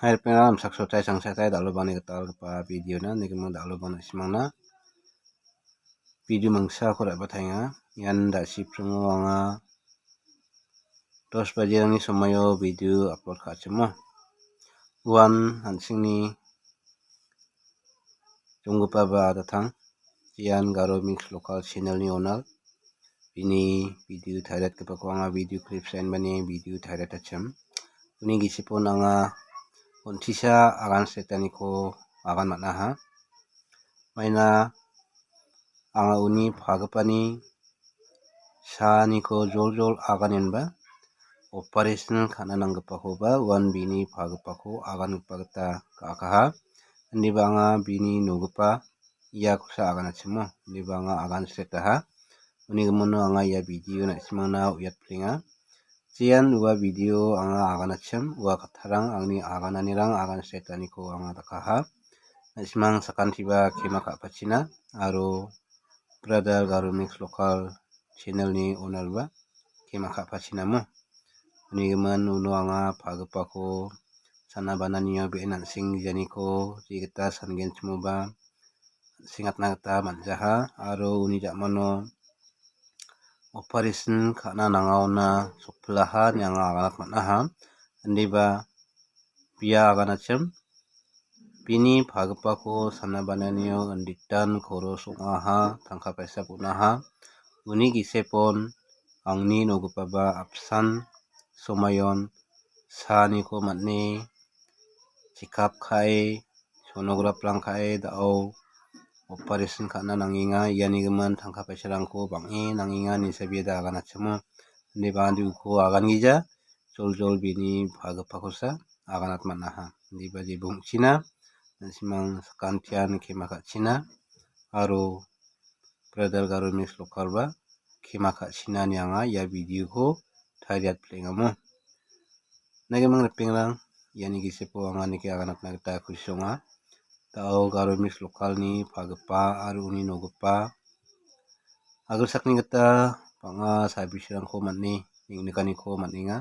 Hai pengram saksotai sangsatai dalu bani ketal pa video na ni kemang dalu bani simang na video mangsa ko dak bathainga yan da siprengo anga 10 baje ni somayo video upload ka chemo wan hansingni jonggupa ba dathang yan garo mix local channel ni onal ini video thairat ke pako anga video clip sign bani video thairat acham uni gisipon anga Untisa agan setani ko agan maknaha maina anga uni phagapani sani ko jol agan enba operation khana nanggpa ko ba wan bini phagpa ko agan pagta akaha andi banga bini nugpa iya kusa agan achimo ni banga agan setaha uni gemono anga ya video na simangna uyat plinga Cian uwa video anga agan acham uwa katharang angni agananirang agan setani ko anga dakaha simang sakan tiba kema ka pachina aro brother garu mix local channel ni onalba kema ka pachina mo ni geman uno anga phagpa ko sana bananiyo be nan sing jani ko jigeta sangen chmoba singatna ta manjaha aro uni jakmono operation khana nangauna sokplaha nyanga aganat maknaha andiba pia aganacham bini phagpa ko sana bananiyo anditan koro songaha tangka paisa punaha uni gisepon angni nogpa ba apsan somayon sani ko matne chikap khai sonograph lang khai dao operation khana nanginga yani geman tangka paisa rangko bangi nanginga ni sabida agan achamo ni bandu ko agan gija jol bini phagpa kosa aganat manaha ni baji bungchina simang kantian kemaka china aro brother garu mix local ba kemaka china ni anga ya video ko thariat plengamo nagemang pengrang yani gisepo anga ni ke aganat nagta kusonga tao garu mix local ni phagpa aro uni nogpa agar sakni gata banga sabisrang ko matni ingnikani ko matninga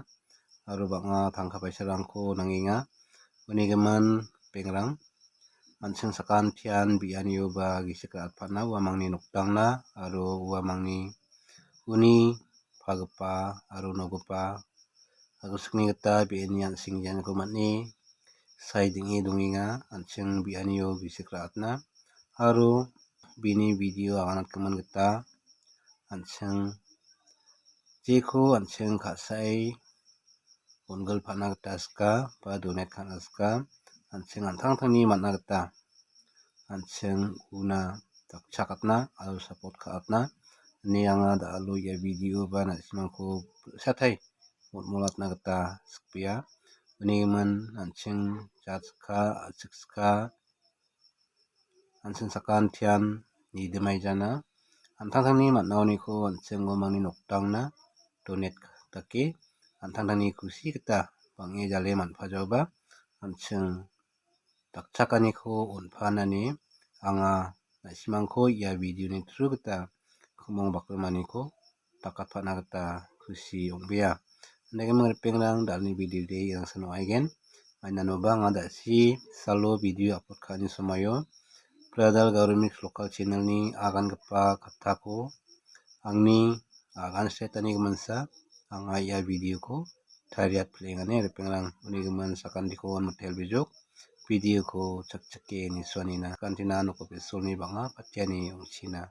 aro banga tangka paisarang ko nanginga uni geman pengrang manseng sakan tian bianio ba gisika atpana wa mangni noktangna aro wa mangni uni phagpa aro nogpa agar sakni gata bianian singjan ko matni saidingi donginga anseng bianio bisikra atna aro bini video aganat keman gata anseng jeko anseng khasai onggal phana gata ska ba donate khana ska anseng antang-tangni matna gata anseng una takchakatna aro support khatna ni anga dalu ya video ba na simangko sathai molatna gata skpia uni man anseng jatska achikska anseng sakan tian ni demai jana antang-tangni matnauni ko anseng gomangni noktangna donate take antang-tangni kusi gita bange jale manpajoba anseng takchakani ko onpanani anga nasimangko ia video ni through gita khumong bakmani ko takat phana gita kusi ongbia nagemang pengrang dalni video de yang sano aigen mainano banga dasi salo video upload khani somayo brother garu mix local channel ni agan gpa kathako angni agan setani gemansa anga ia video ko thariat plengane pengrang uni geman sakandiko motel bijok video ko chakchake ni swanina kantina noko pesolni banga patiani ongchina